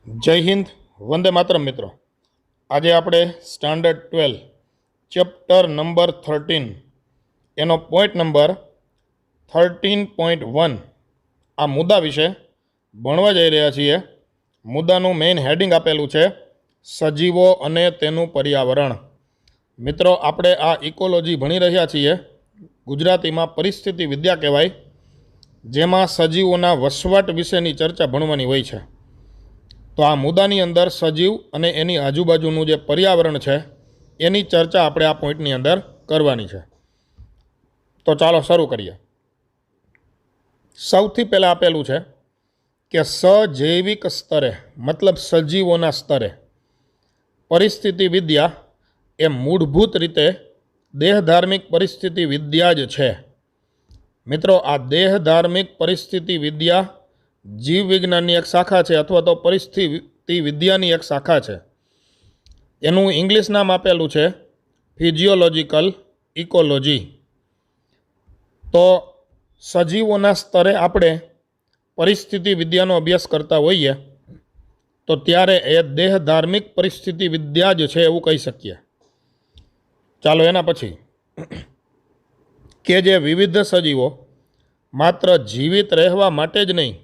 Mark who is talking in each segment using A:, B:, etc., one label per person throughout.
A: જય હિન્દ, વંદે માતરમ મિત્રો. આજે આપણે સ્ટાન્ડર્ડ 12 ચેપ્ટર નંબર 13 એનો પોઈન્ટ નંબર 13.1 આ મુદ્દા વિશે ભણવા જઈ રહ્યા છીએ. મુદ્દાનું મેઇન હેડિંગ આપેલું છે સજીવો અને તેનું પર્યાવરણ. મિત્રો, આપણે આ ઇકોલોજી ભણી રહ્યા છીએ, ગુજરાતીમાં પરિસ્થિતિ વિદ્યા કહેવાય, જેમાં સજીવોના વસવાટ વિશેની ચર્ચા ભણવાની હોય છે. તો આ મુદ્દાની અંદર સજીવ અને એની આજુબાજુનું જે પર્યાવરણ છે એની ચર્ચા આપણે આ પોઈન્ટની અંદર કરવાની છે. તો ચાલો શરૂ કરીએ. સૌથી પહેલાં આપેલું છે કે સજૈવિક સ્તરે મતલબ સજીવોના સ્તરે પરિસ્થિતિ વિદ્યા એ મૂળભૂત રીતે દેહધાર્મિક પરિસ્થિતિ વિદ્યા જ છે. મિત્રો, આ દેહધાર્મિક પરિસ્થિતિ વિદ્યા જીવ વિજ્ઞાનની એક શાખા છે અથવા તો પરિસ્થિતિ વિદ્યાની એક શાખા છે. એનું ઇંગ્લિશ નામ આપેલું છે ફિઝિયોલોજિકલ ઇકોલોજી. તો સજીવોના સ્તરે આપણે પરિસ્થિતિ વિદ્યાનો અભ્યાસ કરતા હોઈએ તો ત્યારે એ દેહધાર્મિક પરિસ્થિતિ વિદ્યા જ છે એવું કહી શકીએ. ચાલો એના પછી કે જે વિવિધ સજીવો માત્ર જીવિત રહેવા માટે જ નહીં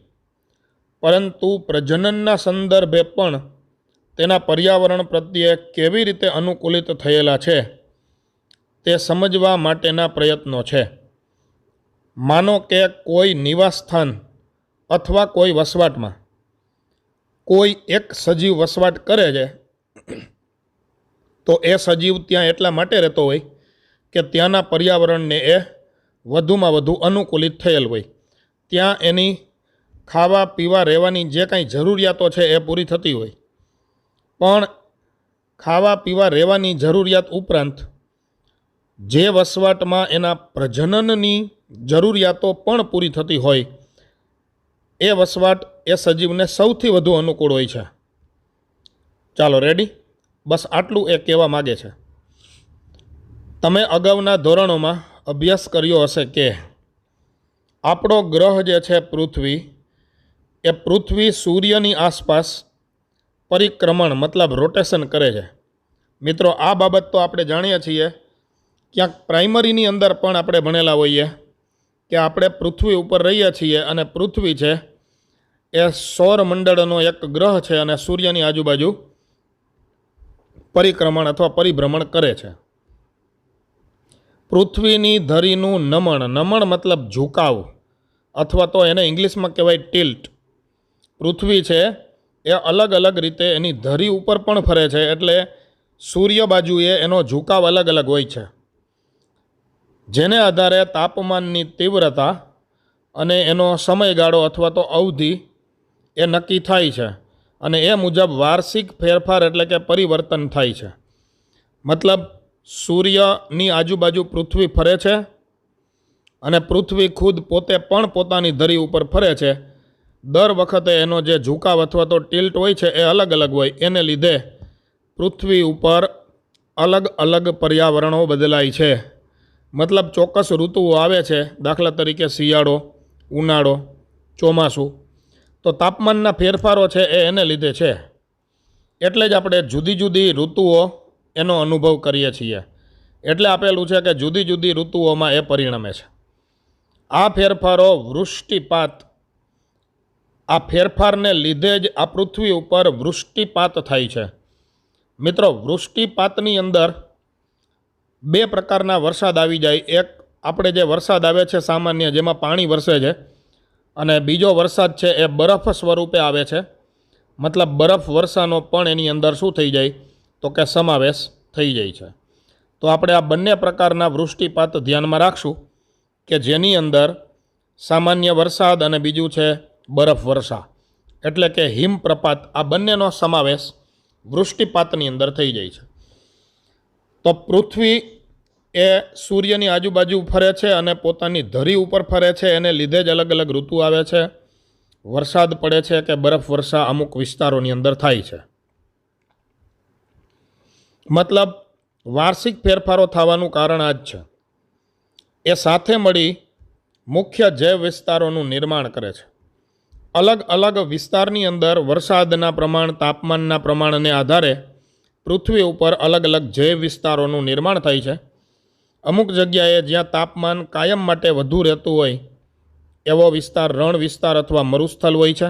A: પરંતુ પ્રજનનના સંદર્ભે પણ તેના પર્યાવરણ પ્રત્યે કેવી રીતે અનુકૂલિત થયેલા છે તે સમજવા માટેના પ્રયત્નો છે. માનો કે કોઈ નિવાસસ્થાન અથવા કોઈ વસવાટમાં કોઈ એક સજીવ વસવાટ કરે છે તો એ સજીવ ત્યાં એટલા માટે રહેતો હોય કે ત્યાંના પર્યાવરણને એ વધુમાં વધુ અનુકૂલિત થયેલ હોય. ત્યાં એની ખાવા પીવા રહેવાની જે કાંઈ જરૂરિયાતો છે એ પૂરી થતી હોય, પણ ખાવા પીવા રહેવાની જરૂરિયાત ઉપરાંત જે વસવાટમાં એના પ્રજનનની જરૂરિયાતો પણ પૂરી થતી હોય એ વસવાટ એ સજીવને સૌથી વધુ અનુકૂળ હોય છે. ચાલો રેડી, બસ આટલું એ કહેવા માગે છે. તમે અગાઉના ધોરણોમાં અભ્યાસ કર્યો હશે કે આપણો ગ્રહ જે છે પૃથ્વી, એ પૃથ્વી સૂર્યની આસપાસ પરિક્રમણ મતલબ રોટેશન કરે છે. મિત્રો, આ બાબત તો આપણે જાણીએ છીએ, ક્યાંક પ્રાઇમરીની અંદર પણ આપણે ભણેલા હોઈએ કે આપણે પૃથ્વી ઉપર રહીએ છીએ અને પૃથ્વી છે એ સૌરમંડળનો એક ગ્રહ છે અને સૂર્યની આજુબાજુ પરિક્રમણ અથવા પરિભ્રમણ કરે છે. પૃથ્વીની ધરીનું નમણ મતલબ ઝુકાવ અથવા તો એને ઇંગ્લિશમાં કહેવાય ટિલ્ટ. પૃથ્વી છે એ અલગ અલગ રીતે એની ધરી ઉપર પણ ફરે છે, એટલે સૂર્ય બાજુએ એનો ઝુકાવ અલગ અલગ હોય છે, જેને આધારે તાપમાનની તીવ્રતા અને એનો સમયગાળો અથવા તો અવધિ એ નક્કી થાય છે અને એ મુજબ વાર્ષિક ફેરફાર એટલે કે પરિવર્તન થાય છે. મતલબ સૂર્યની આજુબાજુ પૃથ્વી ફરે છે અને પૃથ્વી ખુદ પોતે પણ પોતાની ધરી ઉપર ફરે છે. દર વખતે એનો જે ઝુકાવ અથવા તો ટિલ્ટ હોય છે એ અલગ અલગ હોય, એને લીધે પૃથ્વી ઉપર અલગ અલગ પર્યાવરણો બદલાય છે. મતલબ ચોક્કસ ઋતુઓ આવે છે, દાખલા તરીકે શિયાળો, ઉનાળો, ચોમાસું. તો તાપમાનના ફેરફારો છે એ એને લીધે છે, એટલે જ આપણે જુદી જુદી ઋતુઓ એનો અનુભવ કરીએ છીએ. એટલે આપેલું છે કે જુદી જુદી ઋતુઓમાં એ પરિણમે છે. આ ફેરફારો વૃષ્ટિપાત, આ ફેરફારને લીધે જ આ પૃથ્વી ઉપર વૃષ્ટિપાત થાય છે. મિત્રો, વૃષ્ટિપાતની અંદર બે પ્રકારના વરસાદ આવી જાય. એક આપણે જે વરસાદ આવે છે સામાન્ય, જેમાં પાણી વરસે છે, અને બીજો વરસાદ છે એ બરફ સ્વરૂપે આવે છે. મતલબ બરફ વર્ષાનો પણ એની અંદર શું થઈ જાય તો કે સમાવેશ થઈ જાય છે. તો આપણે આ બંને પ્રકારના વૃષ્ટિપાત ધ્યાનમાં રાખશું કે જેની અંદર સામાન્ય વરસાદ અને બીજું છે બરફ વર્ષા એટલે કે હિમપ્રપાત. આ બંનેનો સમાવેશ વૃષ્ટિપાતની અંદર થઈ જાય છે. તો પૃથ્વી એ સૂર્યની આજુબાજુ ફરે છે અને પોતાની ધરી ઉપર ફરે છે, એને લીધે જ અલગ અલગ ઋતુ આવે છે, વરસાદ પડે છે કે બરફ વર્ષા અમુક વિસ્તારોની અંદર થાય છે. મતલબ વાર્ષિક ફેરફારો થવાનું કારણ આ જ છે. એ સાથે મળી મુખ્ય જૈવ વિસ્તારોનું નિર્માણ કરે છે. અલગ અલગ વિસ્તારની અંદર વરસાદના પ્રમાણ, તાપમાનના પ્રમાણને આધારે પૃથ્વી ઉપર અલગ અલગ જૈવ વિસ્તારોનું નિર્માણ થાય છે. અમુક જગ્યાએ જ્યાં તાપમાન કાયમ માટે વધુ રહેતું હોય એવો વિસ્તાર રણ વિસ્તાર અથવા મરુસ્થળ હોય છે.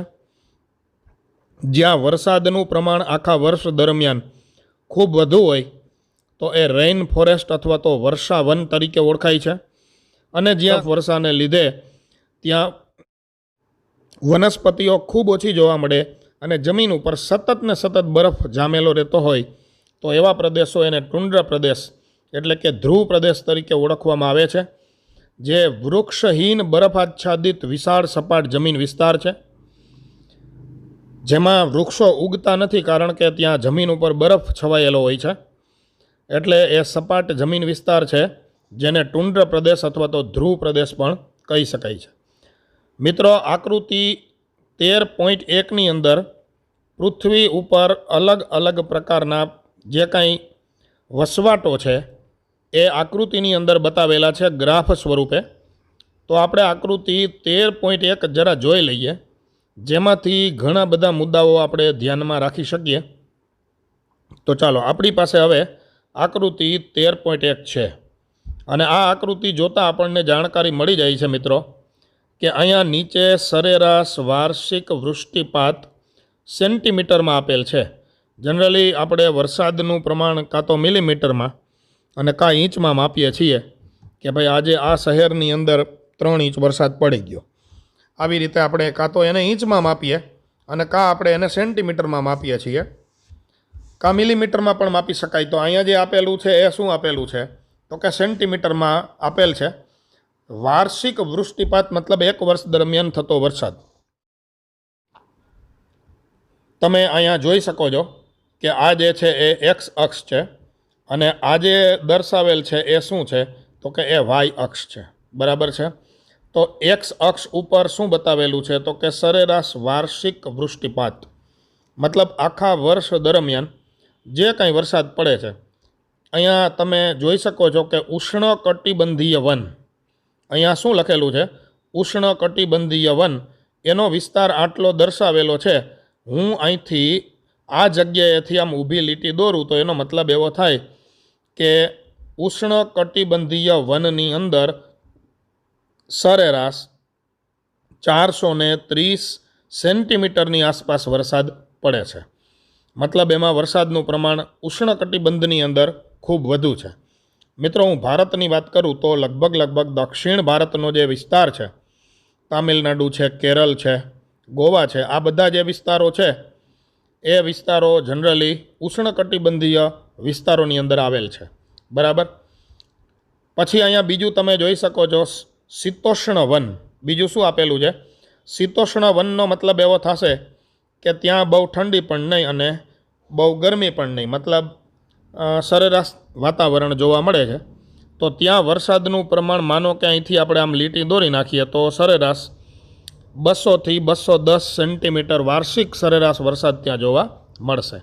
A: જ્યાં વરસાદનું પ્રમાણ આખા વર્ષ દરમિયાન ખૂબ વધુ હોય તો એ રેઇન ફોરેસ્ટ અથવા તો વર્ષાવન તરીકે ઓળખાય છે. અને જ્યાં વર્ષાને લીધે ત્યાં વનસ્પતિઓ ખૂબ ઓછી જોવા મળે અને જમીન ઉપર સતત ને સતત બરફ જામેલો રહેતો હોય તો એવા પ્રદેશો એને ટુંડ્રા પ્રદેશ એટલે કે ધ્રુવ પ્રદેશ તરીકે ઓળખવામાં આવે છે. જે વૃક્ષહીન બરફાચ્છાદિત વિશાળ સપાટ જમીન વિસ્તાર છે, જેમાં વૃક્ષો ઉગતા નથી કારણ કે ત્યાં જમીન ઉપર બરફ છવાયેલો હોય છે. એટલે એ સપાટ જમીન વિસ્તાર છે જેને ટુંડ્રા પ્રદેશ અથવા તો ધ્રુવ પ્રદેશ પણ કહી શકાય છે. મિત્રો, આકૃતિ 13.1ની અંદર પૃથ્વી ઉપર અલગ અલગ પ્રકારના જે કાંઈ વસવાટો છે એ આકૃતિની અંદર બતાવેલા છે ગ્રાફ સ્વરૂપે. તો આપણે આકૃતિ 13.1 જરા જોઈ લઈએ, જેમાંથી ઘણા બધા મુદ્દાઓ આપણે ધ્યાનમાં રાખી શકીએ. તો ચાલો, આપણી પાસે હવે આકૃતિ 13.1 છે અને આ આકૃતિ જોતાં આપણને જાણકારી મળી જાય છે મિત્રો કે અહીંયા નીચે સરેરાશ વાર્ષિક વૃષ્ટિપાત સેન્ટીમીટરમાં આપેલ છે. જનરલી આપણે વરસાદનું પ્રમાણ કાં તો મિલીમીટરમાં અને કાં ઇંચમાં માપીએ છીએ કે ભાઈ આજે આ શહેરની અંદર 3 ઇંચ વરસાદ પડી ગયો. આવી રીતે આપણે કાં તો એને ઇંચમાં માપીએ અને કાં આપણે એને સેન્ટીમીટરમાં માપીએ છીએ, કાં મિલીમીટરમાં પણ માપી શકાય. તો અહીંયા જે આપેલું છે એ શું આપેલું છે તો કે સેન્ટીમીટરમાં આપેલ છે. વાર્ષિક વૃષ્ટિપાત મતલબ એક વર્ષ દરમિયાન થતો વરસાદ. તમે અહીંયા જોઈ શકો છો કે આ જે છે એ એક્સ અક્ષ છે અને આ જે દર્શાવેલ છે એ શું છે તો કે એ વાય અક્ષ છે. બરાબર છે. તો એક્સ અક્ષ ઉપર શું બતાવેલું છે તો કે સરેરાશ વાર્ષિક વૃષ્ટિપાત મતલબ આખા વર્ષ દરમિયાન જે કાંઈ વરસાદ પડે છે. અહીંયા તમે જોઈ શકો છો કે ઉષ્ણકટિબંધીય વન, અહીંયા શું લખેલું છે ઉષ્ણકટિબંધીય વન, એનો વિસ્તાર આટલો દર્શાવેલો છે. હું અહીંથી આ જગ્યાએથી આમ ઊભી લીટી દોરું તો એનો મતલબ એવો થાય કે ઉષ્ણકટિબંધીય વનની અંદર સરેરાશ 430 સેન્ટીમીટરની આસપાસ વરસાદ પડે છે. મતલબ એમાં વરસાદનું પ્રમાણ ઉષ્ણકટિબંધની અંદર ખૂબ વધુ છે. મિત્રો, હું ભારતની વાત કરું તો લગભગ દક્ષિણ ભારતનો જે વિસ્તાર છે, તામિલનાડુ છે, કેરળ છે, ગોવા છે, આ બધા જે વિસ્તારો છે એ વિસ્તારો જનરલી ઉષ્ણકટિબંધીય વિસ્તારોની અંદર આવેલ છે. બરાબર. પછી અહીંયા બીજું તમે જોઈ શકો છો શીતોષ્ણ વન. બીજું શું આપેલું છે? શીતોષ્ણ વનનો મતલબ એવો થશે કે ત્યાં બહુ ઠંડી પણ નહીં અને બહુ ગરમી પણ નહીં, મતલબ સરેરાશ વાતાવરણ જોવા મળે છે. તો ત્યાં વરસાદનું પ્રમાણ માનો કે અહીંથી આપણે આમ લીટી દોરી નાખીએ તો સરેરાશ 200થી 210 સેન્ટીમીટર વાર્ષિક સરેરાશ વરસાદ ત્યાં જોવા મળશે.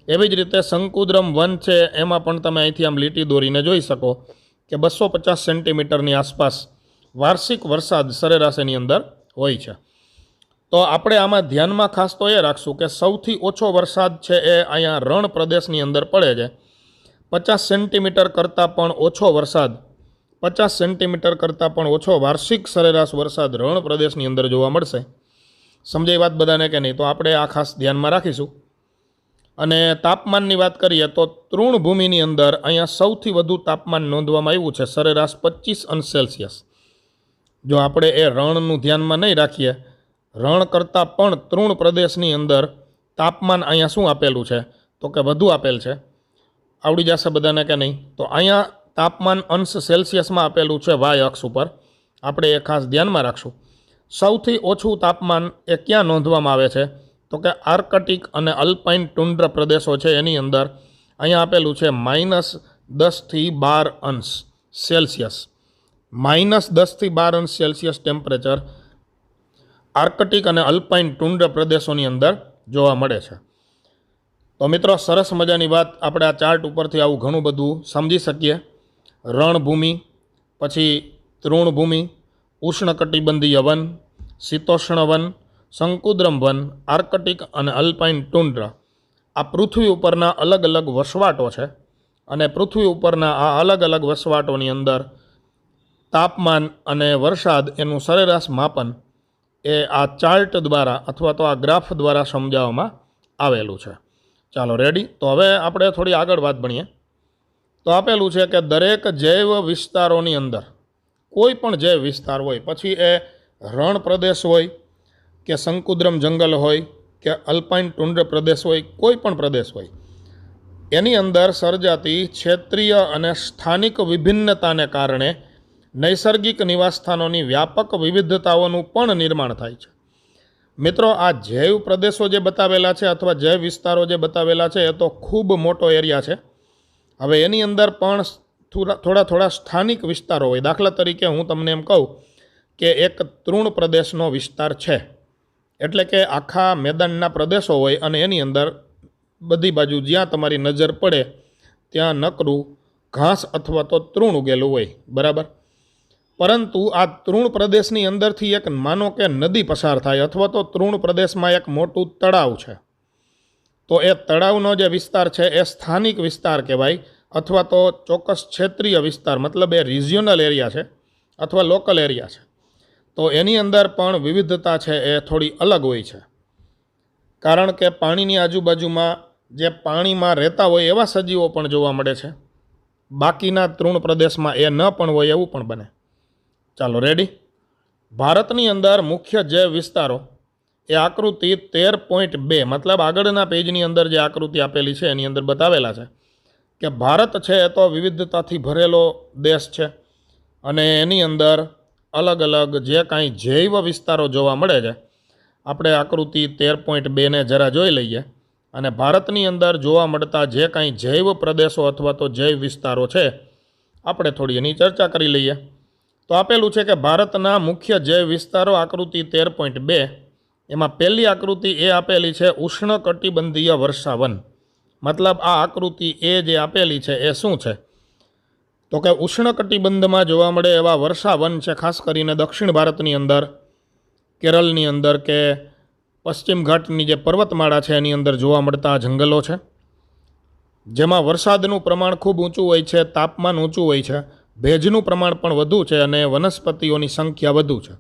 A: એવી જ રીતે શંકુદ્રમ વન છે, એમાં પણ તમે અહીંથી આમ લીટી દોરીને જોઈ શકો કે 250 સેન્ટીમીટરની આસપાસ વાર્ષિક વરસાદ સરેરાશ એની અંદર હોય છે. તો આપણે આમાં ધ્યાનમાં ખાસ તો એ રાખશું કે સૌથી ઓછો વરસાદ છે એ અહીંયા રણ પ્રદેશની અંદર પડે છે. 50 સેન્ટીમીટર કરતાં પણ ઓછો વરસાદ, 50 સેન્ટીમીટર કરતાં પણ ઓછો વાર્ષિક સરેરાશ વરસાદ રણ પ્રદેશની અંદર જોવા મળશે. સમજાય વાત બધાને કે નહીં? તો આપણે આ ખાસ ધ્યાનમાં રાખીશું. અને તાપમાનની વાત કરીએ તો તૃણભૂમિની અંદર અહીંયા સૌથી વધુ તાપમાન નોંધવામાં આવ્યું છે સરેરાશ 25 અંશ સેલ્સિયસ. જો આપણે એ રણનું ધ્યાનમાં નહીં રાખીએ, રણ કરતાં પણ તૃણ પ્રદેશની અંદર તાપમાન અહીંયા શું આપેલું છે તો કે વધુ આપેલ છે. આવડી જશે બધાને કે નહીં? તો અહીંયા તાપમાન અંશ સેલ્સિયસમાં આપેલું છે વાય અક્ષ ઉપર. આપણે એ ખાસ ધ્યાનમાં રાખશું. સૌથી ઓછું તાપમાન એ ક્યાં નોંધવામાં આવે છે તો કે આર્કટિક અને અલ્પાઇન ટુંડ્રા પ્રદેશો છે એની અંદર અહીંયા આપેલું છે -10થી 12 અંશ સેલ્સિયસ. -10થી 12 અંશ સેલ્સિયસ ટેમ્પરેચર આર્કટિક અને અલ્પાઇન ટુંડ્રા પ્રદેશોની અંદર જોવા મળે છે. તો મિત્રો, સરસ મજાની વાત આપણે આ ચાર્ટ ઉપરથી આવું ઘણું બધું સમજી શકીએ. રણભૂમિ, પછી તૃણભૂમિ, ઉષ્ણકટિબંધીય વન, શીતોષ્ણ વન, શંકુદ્રમ વન, આર્કટિક અને અલ્પાઇન ટુન્ડ્ર આ પૃથ્વી ઉપરના અલગ અલગ વસવાટો છે. અને પૃથ્વી ઉપરના આ અલગ અલગ વસવાટોની અંદર તાપમાન અને વરસાદ એનું સરેરાશ માપન એ આ ચાર્ટ દ્વારા અથવા તો આ ગ્રાફ દ્વારા સમજાવવામાં આવેલું છે. ચાલો રેડી. તો હવે આપણે થોડી આગળ વાત ભણીએ. તો આપેલું છે કે દરેક જૈવ વિસ્તારોની અંદર કોઈ પણ જૈવ વિસ્તાર હોય, પછી એ રણ પ્રદેશ હોય કે શંકુદ્રમ જંગલ હોય કે અલ્પાઇન ટુન્ડ્ર પ્રદેશ હોય, કોઈ પણ પ્રદેશ હોય, એની અંદર સર્જાતી ક્ષેત્રીય અને સ્થાનિક વિભિન્નતાને કારણે નૈસર્ગિક નિવાસસ્થાનોની વ્યાપક વિવિધતાઓનું પણ નિર્માણ થાય છે. મિત્રો, આ જૈવ પ્રદેશો જે બતાવેલા છે અથવા જૈવ વિસ્તારો જે બતાવેલા છે એ તો ખૂબ મોટો એરિયા છે. હવે એની અંદર પણ થોડા સ્થાનિક વિસ્તારો હોય. દાખલા તરીકે હું તમને એમ કહું કે એક તૃણ પ્રદેશનો વિસ્તાર છે, એટલે કે આખા મેદાનના પ્રદેશો હોય અને એની અંદર બધી બાજુ જ્યાં તમારી નજર પડે ત્યાં નકરું ઘાસ અથવા તો તૃણ ઉગેલું હોય, બરાબર. પરંતુ આ તૃણ પ્રદેશની અંદરથી એક માનો કે નદી પસાર થાય અથવા તો તૃણ પ્રદેશમાં એક મોટું તળાવ છે, તો એ તળાવનો જે વિસ્તાર છે એ સ્થાનિક વિસ્તાર કહેવાય અથવા તો ચોક્કસ ક્ષેત્રીય વિસ્તાર, મતલબ એ રિજિયોનલ એરિયા છે અથવા લોકલ એરિયા છે. તો એની અંદર પણ વિવિધતા છે એ થોડી અલગ હોય છે, કારણ કે પાણીની આજુબાજુમાં જે પાણીમાં રહેતા હોય એવા સજીવો પણ જોવા મળે છે. બાકીના તૃણ પ્રદેશમાં એ ન પણ હોય એવું પણ બને. ચાલો રેડી. ભારતની અંદર મુખ્ય જૈવ વિસ્તારો એ આકૃતિ 13.2 મતલબ આગળના પેજની અંદર જે આકૃતિ આપેલી છે એની અંદર બતાવેલા છે કે ભારત છે એ તો વિવિધતાથી ભરેલો દેશ છે અને એની અંદર અલગ અલગ જે કાંઈ જૈવ વિસ્તારો જોવા મળે છે. આપણે આકૃતિ 13.2ને જરા જોઈ લઈએ અને ભારતની અંદર જોવા મળતા જે કાંઈ જૈવ પ્રદેશો અથવા તો જૈવ વિસ્તારો છે આપણે થોડી એની ચર્ચા કરી લઈએ. તો આપેલું છે કે ભારતના મુખ્ય જૈવ વિસ્તારો આકૃતિ 13.2 એમાં પહેલી આકૃતિ એ આપેલી છે ઉષ્ણકટિબંધીય વર્ષાવન. મતલબ આ આકૃતિ એ જે આપેલી છે એ શું છે તો કે ઉષ્ણકટિબંધમાં જોવા મળે એવા વર્ષાવન છે. ખાસ કરીને દક્ષિણ ભારતની અંદર, કેરળની અંદર કે પશ્ચિમ ઘાટની જે પર્વતમાળા છે એની અંદર જોવા મળતા જંગલો છે, જેમાં વરસાદનું પ્રમાણ ખૂબ ઊંચું હોય છે, તાપમાન ઊંચું હોય છે, ભેજનું પ્રમાણ પણ વધુ છે અને વનસ્પતિઓની સંખ્યા વધુ છે.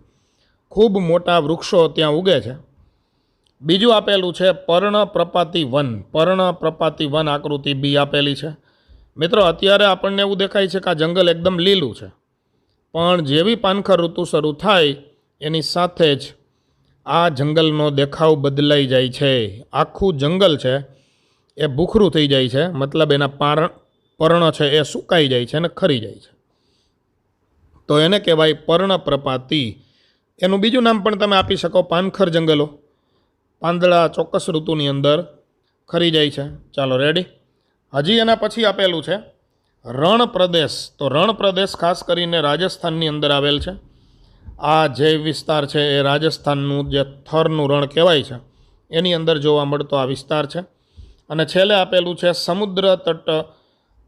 A: ખૂબ મોટા વૃક્ષો ત્યાં ઉગે છે. બીજું આપેલું છે પર્ણપ્રપાતી વન. પર્ણપ્રપાતી વન આકૃતિ બી આપેલી છે. મિત્રો, અત્યારે આપણને એવું દેખાય છે કે આ જંગલ એકદમ લીલું છે, પણ જેવી પાનખર ઋતુ શરૂ થાય એની સાથે જ આ જંગલનો દેખાવ બદલાઈ જાય છે. આખું જંગલ છે એ ભૂખરું થઈ જાય છે, મતલબ એના પર્ણ છે એ સુકાઈ જાય છે અને ખરી જાય છે. તો એને કહેવાય પર્ણપ્રપાતી. એનું બીજું નામ પણ તમે આપી શકો પાનખર જંગલો. પાંદડા ચોક્કસ ઋતુની અંદર ખરી જાય છે. ચાલો રેડી. હજી એના પછી આપેલું છે રણ પ્રદેશ. તો રણ પ્રદેશ ખાસ કરીને રાજસ્થાનની અંદર આવેલ છે. આ જૈવ વિસ્તાર છે એ રાજસ્થાનનું જે થરનું રણ કહેવાય છે એની અંદર જોવા મળતો આ વિસ્તાર છે. અને છેલ્લે આપેલું છે સમુદ્ર તટ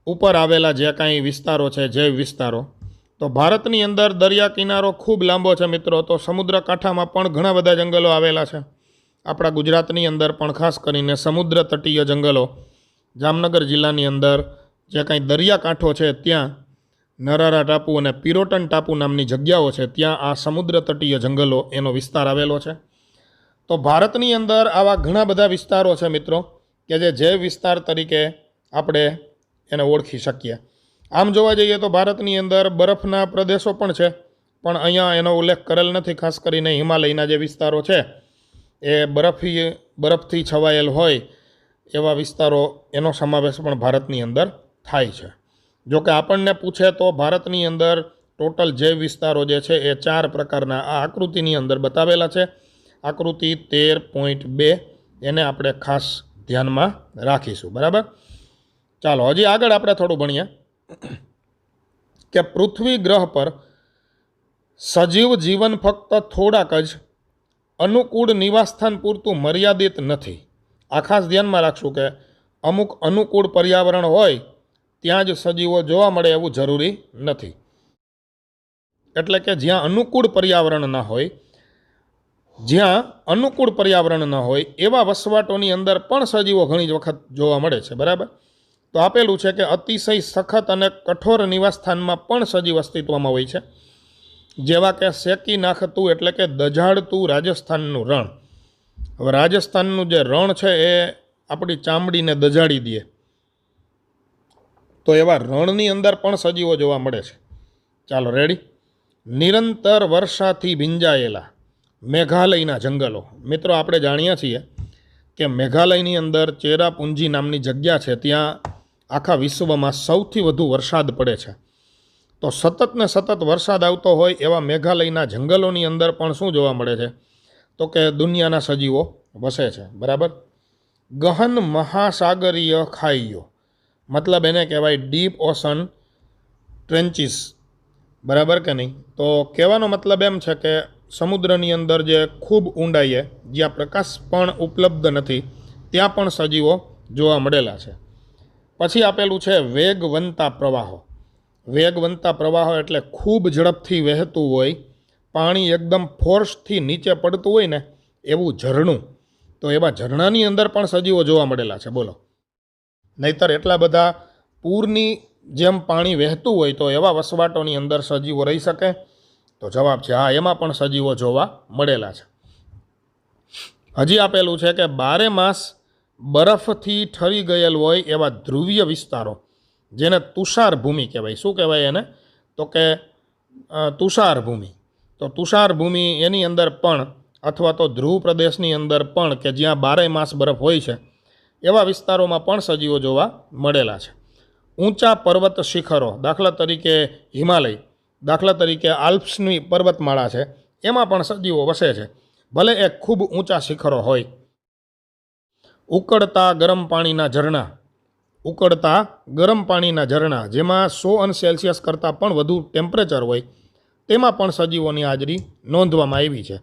A: ઉપર આવેલા જે કાંઈ વિસ્તારો છે જૈવ વિસ્તારો. તો ભારતની અંદર દરિયા કિનારો ખૂબ લાંબો છે મિત્રો, તો સમુદ્ર કાંઠામાં પણ ઘણા બધા જંગલો આવેલા છે. આપણા ગુજરાતની અંદર પણ ખાસ કરીને સમુદ્ર તટીય જંગલો, જામનગર જિલ્લાની અંદર જે કાંઈ દરિયાકાંઠો છે ત્યાં નરારા ટાપુ અને પિરોટન ટાપુ નામની જગ્યાઓ છે, ત્યાં આ સમુદ્ર તટીય જંગલો એનો વિસ્તાર આવેલો છે. તો ભારતની અંદર આવા ઘણા બધા વિસ્તારો છે મિત્રો કે જે જૈવ વિસ્તાર તરીકે આપણે એને ઓળખી શકીએ. આમ જોવા જઈએ તો ભારતની અંદર બરફના પ્રદેશો પણ છે, પણ અહીંયા એનો ઉલ્લેખ કરેલ નથી. ખાસ કરીને હિમાલયના જે વિસ્તારો છે એ બરફથી છવાયેલ હોય એવા વિસ્તારો, એનો સમાવેશ પણ ભારતની અંદર થાય છે. જો કે આપણને પૂછે તો ભારતની અંદર ટોટલ જૈવ વિસ્તારો જે છે એ 4 પ્રકારના આ આકૃતિની અંદર બતાવેલા છે. આકૃતિ 13.2 એને આપણે ખાસ ધ્યાનમાં રાખીશું, બરાબર. ચાલો હજી આગળ આપણે થોડું ભણીએ કે પૃથ્વી ગ્રહ પર સજીવ જીવન ફક્ત થોડાક જ અનુકૂળ નિવાસસ્થાન પૂરતું મર્યાદિત નથી. આ ખાસ ધ્યાનમાં રાખશું કે અમુક અનુકૂળ પર્યાવરણ હોય ત્યાં જ સજીવો જોવા મળે એવું જરૂરી નથી. એટલે કે જ્યાં અનુકૂળ પર્યાવરણ ના હોય, જ્યાં અનુકૂળ પર્યાવરણ ન હોય એવા વસવાટોની અંદર પણ સજીવો ઘણી જ વખત જોવા મળે છે, બરાબર. તો આપેલું છે કે અતિશય સખત અને કઠોર નિવાસસ્થાનમાં પણ સજીવ અસ્તિત્વમાં હોય છે, જેવા કે શેકી નાખતું એટલે કે દઝાડતું રાજસ્થાનનું રણ. હવે રાજસ્થાનનું જે રણ છે એ આપણી ચામડીને દઝાડી દે, તો એવા રણની અંદર પણ સજીવો જોવા મળે છે. ચાલો રેડી. નિરંતર વર્ષાથી ભીંજાયેલા મેઘાલયના જંગલો. મિત્રો, આપણે જાણીએ છીએ કે મેઘાલયની અંદર ચેરાપુંજી નામની જગ્યા છે, ત્યાં આખા વિશ્વમાં સૌથી વધુ વરસાદ પડે છે. તો સતત ને સતત વરસાદ આવતો હોય એવા મેઘાલયના જંગલોની અંદર પણ શું જોવા મળે છે? તો કે દુનિયાના સજીવો વસે છે, બરાબર. ગહન મહાસાગરીય ખાઈઓ, મતલબ એને કહેવાય ડીપ ઓશન ટ્રેન્ચીસ, બરાબર કે નહીં? તો કહેવાનો મતલબ એમ છે કે સમુદ્રની અંદર જે ખૂબ ઊંડાઈએ, જ્યાં પ્રકાશ પણ ઉપલબ્ધ નથી, ત્યાં પણ સજીવો જોવા મળેલા છે. પછી આપેલું છે વેગવંતા પ્રવાહો. વેગવંતા પ્રવાહો એટલે ખૂબ ઝડપથી વહેતું હોય, પાણી એકદમ ફોર્સથી નીચે પડતું હોય ને એવું ઝરણું. તો એવા ઝરણાની અંદર પણ સજીવો જોવા મળેલા છે, બોલો. નહીતર એટલા બધા પૂરની જેમ પાણી વહેતું હોય તો એવા વસવાટોની અંદર સજીવો રહી શકે? તો જવાબ છે હા, એમાં પણ સજીવો જોવા મળેલા છે. હજી આપેલું છે કે 12 માસ બરફથી ઠરી ગયેલ હોય એવા ધ્રુવીય વિસ્તારો, જેને તુષાર ભૂમિ કહેવાય. શું કહેવાય એને? તો કે તુષાર ભૂમિ. તો તુષાર ભૂમિ એની અંદર પણ, અથવા તો ધ્રુવ પ્રદેશની અંદર પણ, કે જ્યાં 12 માસ બરફ હોય છે, એવા વિસ્તારોમાં પણ સજીવો જોવા મળેલા છે. ઊંચા પર્વત શિખરો, દાખલા તરીકે હિમાલય, દાખલા તરીકે આલ્પ્સની પર્વતમાળા છે, એમાં પણ સજીવો વસે છે, ભલે એ ખૂબ ઊંચા શિખરો હોય. ઉકળતા ગરમ પાણીના ઝરણા, ઉકળતા ગરમ પાણીના ઝરણા, જેમાં 100 અંશ સેલ્સિયસ કરતાં પણ વધુ ટેમ્પરેચર હોય, તેમાં પણ સજીવોની હાજરી નોંધવામાં આવી છે.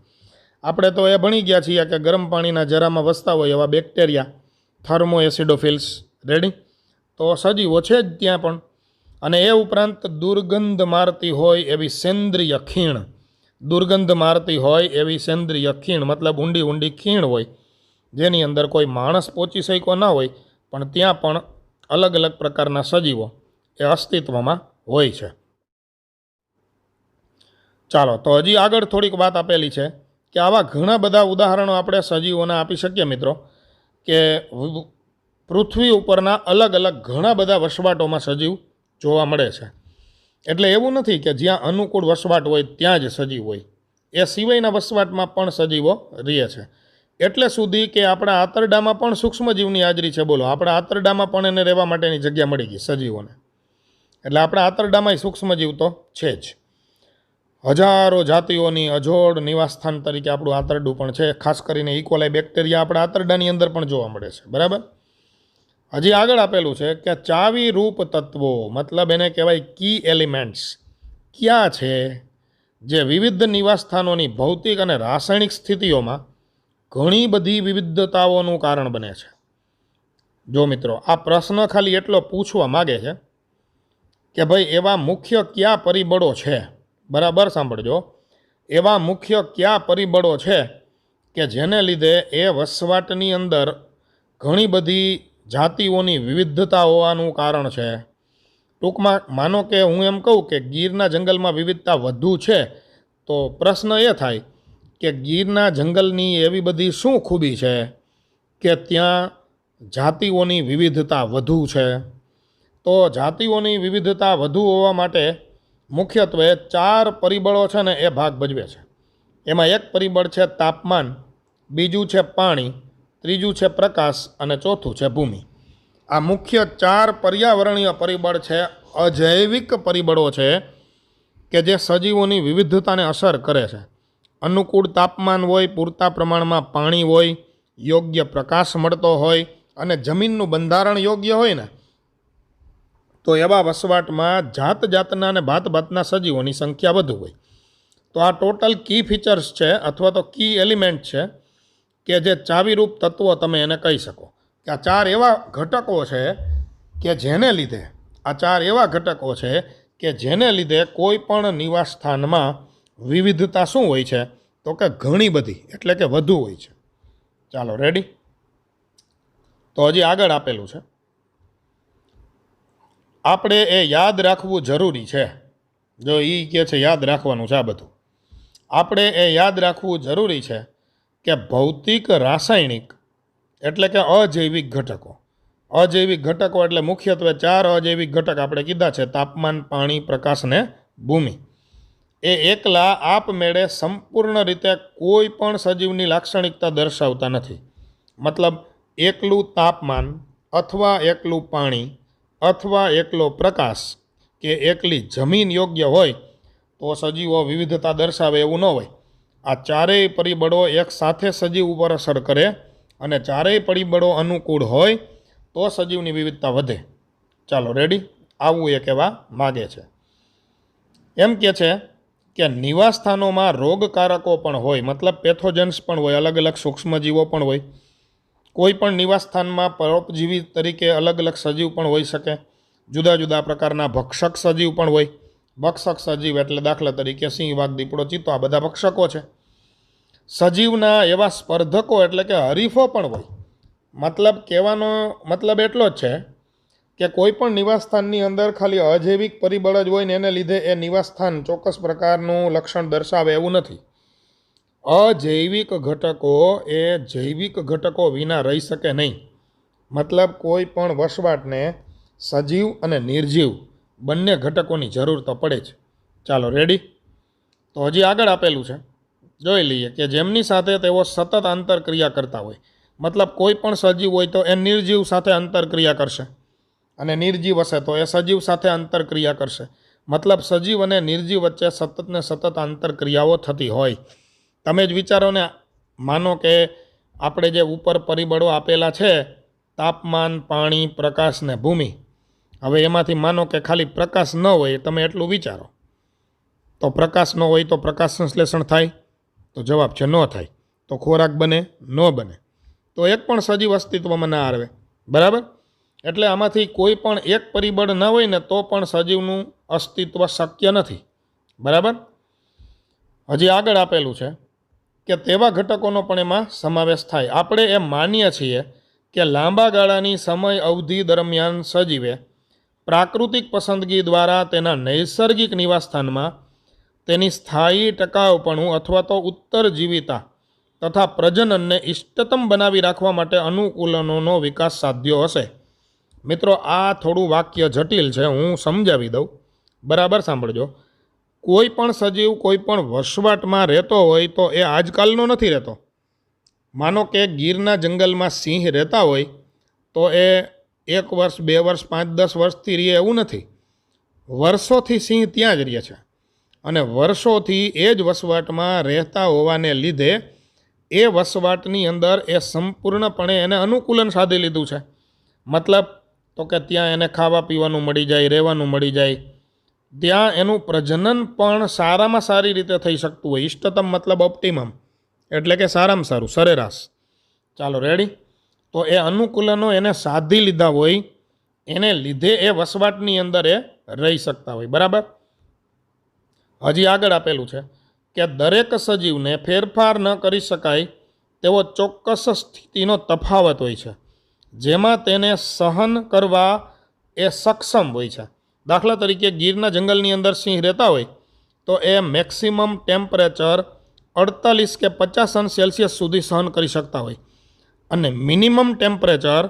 A: આપણે તો એ ભણી ગયા છીએ કે ગરમ પાણીના ઝરામાં વસતા હોય એવા બેક્ટેરિયા, થર્મો એસિડોફિલ્સ, રેડી. તો સજીવો છે જ ત્યાં પણ. અને એ ઉપરાંત દુર્ગંધ મારતી હોય એવી સેન્દ્રિય ખીણ, દુર્ગંધ મારતી હોય એવી સેન્દ્રિય ખીણ, મતલબ ઊંડી ઊંડી ખીણ હોય, જેની અંદર કોઈ માણસ પહોંચી શક્યો ના હોય, પણ ત્યાં પણ અલગ અલગ પ્રકારના સજીવો એ અસ્તિત્વમાં હોય છે. ચાલો, તો હજી આગળ થોડીક વાત આપેલી છે કે આવા ઘણા બધા ઉદાહરણો આપણે સજીવોના આપી શકીએ મિત્રો, કે પૃથ્વી ઉપરના અલગ અલગ ઘણા બધા વસવાટોમાં સજીવ જોવા મળે છે. એટલે એવું નથી કે જ્યાં અનુકૂળ વસવાટ હોય ત્યાં જ સજીવ હોય, એ સિવાયના વસવાટમાં પણ સજીવો રહે છે. એટલે સુધી કે આપણા આંતરડામાં પણ સૂક્ષ્મજીવની હાજરી છે, બોલો. આપણા આંતરડામાં પણ એને રહેવા માટેની જગ્યા મળી ગઈ સજીવોને. એટલે આપણા આંતરડામાંય સૂક્ષ્મજીવ તો છે જ. હજારો જાતિઓની અજોડ નિવાસસ્થાન તરીકે આપણું આંતરડું પણ છે. ખાસ કરીને ઇકોલાઈ બેક્ટેરિયા આપણા આંતરડાની અંદર પણ જોવા મળે છે, બરાબર. હજી આગળ આપેલું છે કે ચાવી રૂપ તત્વો, મતલબ એને કહેવાય કી એલિમેન્ટ્સ, ક્યાં છે જે વિવિધ નિવાસસ્થાનોની ભૌતિક અને રાસાયણિક સ્થિતિઓમાં ઘણી બધી વિવિધતાઓનું કારણ બને છે. જો મિત્રો, આ પ્રશ્ન ખાલી એટલો પૂછવા માગે છે કે ભાઈ એવા મુખ્ય કયા પરિબળો છે, બરાબર સાંભળજો, એવા મુખ્ય કયા પરિબળો છે કે જેને લીધે એ વસવાટની અંદર ઘણી બધી જાતિઓની વિવિધતા હોવાનું કારણ છે. ટૂંકમાં માનો કે હું એમ કહું કે ગીરના જંગલમાં વિવિધતા વધુ છે, તો પ્રશ્ન એ થાય કે ગીરના જંગલની એવી બધી શું ખૂબી છે કે ત્યાં જાતિઓની વિવિધતા વધુ છે? તો જાતિઓની વિવિધતા વધુ હોવા માટે મુખ્યત્વે 4 પરિબળો છે ને એ ભાગ ભજવે છે. એમાં એક પરિબળ છે તાપમાન, બીજું છે પાણી, ત્રીજું છે પ્રકાશ અને ચોથું છે ભૂમિ. આ મુખ્ય 4 પર્યાવરણીય પરિબળ છે, અજૈવિક પરિબળો છે કે જે સજીવોની વિવિધતાને અસર કરે છે. અનુકૂળ તાપમાન હોય, પૂરતા પ્રમાણમાં પાણી હોય, યોગ્ય પ્રકાશ મળતો હોય અને જમીનનું બંધારણ યોગ્ય હોય ને, તો એવા વસવાટમાં જાત જાતના અને ભાત ભાતના સજીવોની સંખ્યા વધુ હોય. તો આ ટોટલ કી ફીચર્સ છે, અથવા તો કી એલિમેન્ટ છે કે જે ચાવીરૂપ તત્વો તમે એને કહી શકો. કે આ 4 એવા ઘટકો છે કે જેને લીધે, આ 4 એવા ઘટકો છે કે જેને લીધે કોઈ પણ નિવાસ સ્થાનમાં વિવિધતા શું હોય છે? તો કે ઘણી બધી એટલે કે વધુ હોય છે. ચાલો રેડી. તો હજી આગળ આપેલું છે, આપણે એ યાદ રાખવું જરૂરી છે. જો એ કહે છે યાદ રાખવાનું છે આ બધું, આપણે એ યાદ રાખવું જરૂરી છે કે ભૌતિક રાસાયણિક એટલે કે અજૈવિક ઘટકો, અજૈવિક ઘટકો એટલે મુખ્યત્વે 4 અજૈવિક ઘટક આપણે કીધા છે: તાપમાન, પાણી, પ્રકાશ ને ભૂમિ. એ એકલા આપમેળે સંપૂર્ણ રીતે કોઈ પણ સજીવની લાક્ષણિકતા દર્શાવતા નથી. મતલબ એકલું તાપમાન અથવા એકલું પાણી અથવા એકલો પ્રકાશ કે એકલી જમીન યોગ્ય હોય તો સજીવો વિવિધતા દર્શાવે એવું ન હોય. આ ચારેય પરિબળો એક સાથે સજીવ ઉપર અસર કરે અને ચારેય પરિબળો અનુકૂળ હોય તો સજીવની વિવિધતા વધે. ચાલો રેડી. આવું એ કહેવા માગે છે. એમ કે છે કે નિવાસસ્થાનોમાં રોગકારકો પણ હોય, મતલબ પેથોજન્સ પણ હોય, અલગ અલગ સૂક્ષ્મજીવો પણ હોય. કોઈ પણ નિવાસસ્થાનમાં પરોપજીવી તરીકે અલગ અલગ સજીવ પણ હોઈ શકે. જુદા જુદા પ્રકારના ભક્ષક સજીવ પણ હોય. ભક્ષક સજીવ એટલે દાખલા તરીકે સિંહ, વાઘ, દીપડો, ચિત્તો, આ બધા ભક્ષકો છે. સજીવના એવા સ્પર્ધકો એટલે કે હરીફો પણ હોય. મતલબ કહેવાનો મતલબ એટલો જ છે કે કોઈ પણ નિવાસસ્થાનની અંદર ખાલી અજૈવિક પરિબળ જ હોય ને એને લીધે એ નિવાસસ્થાન ચોક્કસ પ્રકારનું લક્ષણ દર્શાવે એવું નથી. અજૈવિક ઘટકો એ જૈવિક ઘટકો વિના રહી શકે નહીં. મતલબ કોઈ પણ વસવાટને સજીવ અને નિર્જીવ બંને ઘટકોની જરૂર તો પડે જ. ચાલો રેડી. તો હજી આગળ આપેલું છે, જોઈ લઈએ કે જેમની સાથે તેઓ સતત આંતરક્રિયા કરતા હોય. મતલબ કોઈ પણ સજીવ હોય તો એ નિર્જીવ સાથે આંતરક્રિયા કરશે અને નિર્જીવ હશે તો એ સજીવ સાથે આંતરક્રિયા કરશે. મતલબ સજીવ અને નિર્જીવ વચ્ચે સતત ને સતત આંતરક્રિયાઓ થતી હોય. તમે જ વિચારો ને, માનો કે આપણે જે ઉપર પરિબળો આપેલા છે તાપમાન, પાણી, પ્રકાશ ને ભૂમિ, હવે એમાંથી માનો કે ખાલી પ્રકાશ ન હોય, તમે એટલું વિચારો તો પ્રકાશ ન હોય તો પ્રકાશ સંશ્લેષણ થાય? તો જવાબ છે ન થાય. તો ખોરાક બને? ન બને. તો એક પણ સજીવ અસ્તિત્વમાં ના આવે. બરાબર? એટલે આમાંથી કોઈ પણ એક પરિબળ ન હોય ને તો પણ સજીવનું અસ્તિત્વ શક્ય નથી. બરાબર? હજી આગળ આપેલું છે કે તેવા ઘટકોનો પણ એમાં સમાવેશ થાય. આપણે એમ માનીએ છીએ કે લાંબા ગાળાની સમય અવધિ દરમિયાન સજીવે પ્રાકૃતિક પસંદગી દ્વારા તેના નૈસર્ગિક નિવાસસ્થાનમાં તેની સ્થાયી ટકાઉપણું અથવા તો ઉત્તરજીવિતા તથા પ્રજનનને ઇષ્ટતમ બનાવી રાખવા માટે અનુકૂલનોનો વિકાસ સાધ્યો હશે. મિત્રો, આ થોડું વાક્ય જટિલ છે, હું સમજાવી દઉં. બરાબર સાંભળજો. કોઈ પણ સજીવ કોઈ પણ વસવાટમાં રહેતો હોય તો એ આજકાલનો નથી રહેતો. માનો કે ગીરના જંગલમાં સિંહ રહેતા હોય તો એ 1 વર્ષ, 2 વર્ષ, 5, 10 વર્ષથી રહે એવું નથી. વર્ષોથી સિંહ ત્યાં જ રહે છે અને વર્ષોથી એ જ વસવાટમાં રહેતા હોવાને લીધે એ વસવાટની અંદર એ સંપૂર્ણપણે એને અનુકૂલન સાધી લીધું છે. મતલબ તો કે ત્યાં એને ખાવા પીવાનું મળી જાય, રહેવાનું મળી જાય, ત્યાં એનું પ્રજનન પણ સારામાં સારી રીતે થઈ શકતું હોય. ઇષ્ટતમ મતલબ ઓપ્ટિમમ એટલે કે સારામાં સારું, સરેરાશ. ચાલો રેડી. તો એ અનુકૂલનો એને સાધી લીધા હોય, એને લીધે એ વસવાટની અંદર એ રહી શકતા હોય. બરાબર? હજી આગળ આપેલું છે કે દરેક સજીવને ફેરફાર ન કરી શકાય તેવો ચોક્કસ સ્થિતિનો તફાવત હોય છે જેમાં તેને સહન કરવા એ સક્ષમ હોય છે. દાખલા તરીકે ગીરના જંગલની અંદર સિંહ રહેતા હોય તો એ મેક્સિમમ ટેમ્પરેચર 48 કે 50 અંશ સેલ્સિયસ સુધી સહન કરી શકતા હોય અને મિનિમમ ટેમ્પરેચર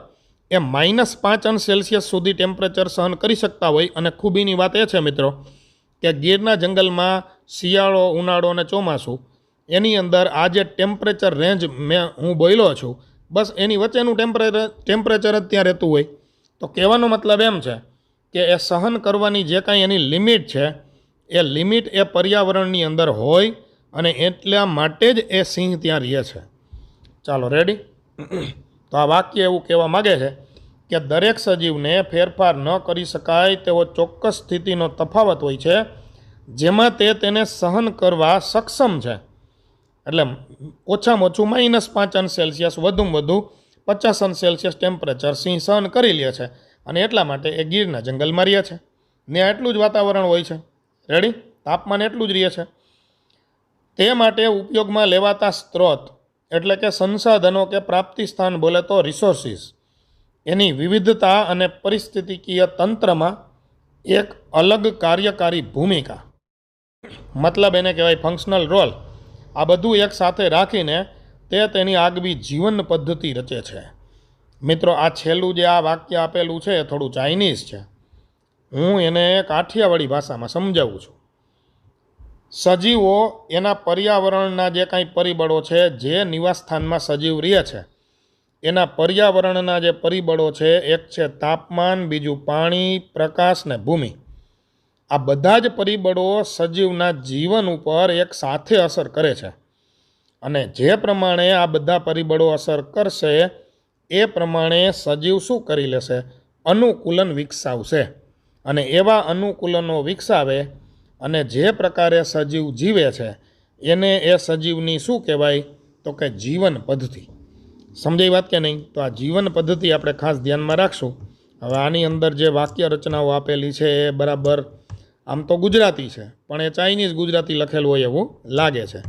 A: એ -5 અંશ સેલ્સિયસ સુધી ટેમ્પરેચર સહન કરી શકતા હોય. અને ખૂબીની વાત એ છે મિત્રો કે ગીરના જંગલમાં શિયાળો, ઉનાળો અને ચોમાસું એની અંદર આ જે ટેમ્પરેચર રેન્જ હું બોલ્યો છું, બસ એની વચ્ચેનું ટેમ્પરેચર જ ત્યાં રહેતું હોય. તો કહેવાનો મતલબ એમ છે કે એ સહન કરવાની જે કાંઈ એની લિમિટ છે એ લિમિટ એ પર્યાવરણની અંદર હોય અને એટલા માટે જ એ સિંહ ત્યાં રહે છે. ચાલો રેડી. તો આ વાક્ય એવું કહેવા માગે છે કે દરેક સજીવને ફેરફાર ન કરી શકાય તેવો ચોક્કસ સ્થિતિનો તફાવત હોય છે જેમાં તે તેને સહન કરવા સક્ષમ છે. એટલે ઓછામાં ઓછું -5 અંશ સેલ્સિયસ, વધુમાં વધુ 50 અંશ સેલ્સિયસ ટેમ્પરેચર સિંહ સહન કરી લે છે અને એટલા માટે એ ગીરના જંગલમાં રહે છે. ને એટલું જ વાતાવરણ હોય છે. રેડી? તાપમાન એટલું જ રહે છે. તે માટે ઉપયોગમાં લેવાતા સ્ત્રોત એટલે કે સંસાધનો કે પ્રાપ્તિ સ્થાન બોલે તો રિસોર્સિસ, એની વિવિધતા અને પરિસ્થિતિકીય તંત્રમાં એક અલગ કાર્યકારી ભૂમિકા, મતલબ એને કહેવાય ફંક્શનલ રોલ, આ બધું એક સાથે રાખીને તે તેની આગવી જીવન પદ્ધતિ રચે છે. મિત્રો, આ છેલ્લું જે આ વાક્ય આપેલું છે એ થોડું ચાઇનીઝ છે. હું એને કાઠિયાવાડી ભાષામાં સમજાવું છું. સજીવો એના પર્યાવરણના જે કાંઈ પરિબળો છે, જે નિવાસસ્થાનમાં સજીવ રહે છે એના પર્યાવરણના જે પરિબળો છે, એક છે તાપમાન, બીજું પાણી, પ્રકાશ ને ભૂમિ. આ બધા જ પરિબળો સજીવના જીવન ઉપર એક સાથે અસર કરે છે અને જે પ્રમાણે આ બધા પરિબળો અસર કરશે એ પ્રમાણે સજીવ શું કરી લેશે? અનુકૂલન વિકસાવશે. અને એવા અનુકૂલનો વિકસાવે અને જે પ્રકારે સજીવ જીવે છે એને એ સજીવની શું કહેવાય? તો કે જીવન પદ્ધતિ. સમજાઈ વાત કે નહીં? તો આ જીવન પદ્ધતિ આપણે ખાસ ધ્યાનમાં રાખશું. હવે આની અંદર જે વાક્ય રચનાઓ આપેલી છે એ બરાબર આમ તો ગુજરાતી છે, પણ એ ચાઇનીઝ ગુજરાતી લખેલું હોય એવું લાગે છે.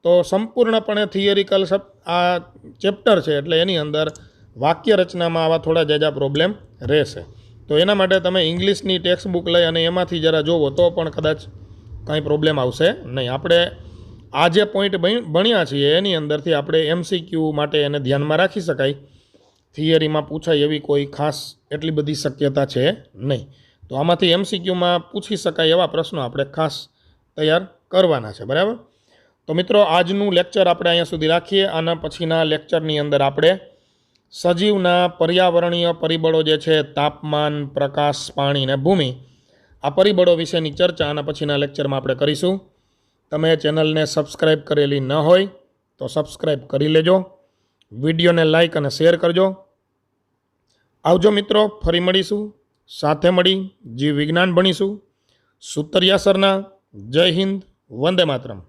A: તો સંપૂર્ણપણે થિયરિકલ આ ચેપ્ટર છે એટલે એની અંદર વાક્ય રચનામાં આવા થોડા જાજા પ્રોબ્લેમ રહેશે. તો એના માટે તમે ઇંગ્લિશની ટેક્સ્ટ બુક લઈ અને એમાંથી જરા જોવો તો પણ કદાચ કાંઈ પ્રોબ્લેમ આવશે નહીં. આપણે આ જે પોઈન્ટ ભણ્યા છીએ એની અંદરથી આપણે MCQ માટે એને ધ્યાનમાં રાખી શકાય. થિયરીમાં પૂછાય એવી કોઈ ખાસ એટલી બધી શક્યતા છે નહીં. તો આમાંથી MCQમાં પૂછી શકાય એવા પ્રશ્નો આપણે ખાસ તૈયાર કરવાના છે. બરાબર? તો મિત્રો, આજનું લેક્ચર આપણે અહીંયા સુધી રાખીએ. આના પછીના લેક્ચરની અંદર આપણે સજીવના પર્યાવરણીય પરિબળો જે છે, તાપમાન, પ્રકાશ, પાણી અને ભૂમિ, આ પરિબળો વિશેની ચર્ચા આના પછીના લેક્ચરમાં આપણે કરીશું. તમે ચેનલને સબસ્ક્રાઈબ કરેલી ન હોય તો સબસ્ક્રાઈબ કરી લેજો. વિડીયોને લાઈક અને શેર કરજો. આવજો મિત્રો, ફરી મળીશું. સાથે મળી જીવ વિજ્ઞાન ભણીશું. સૂતરિયા સરના. જય હિન્દ, વંદે માતરમ.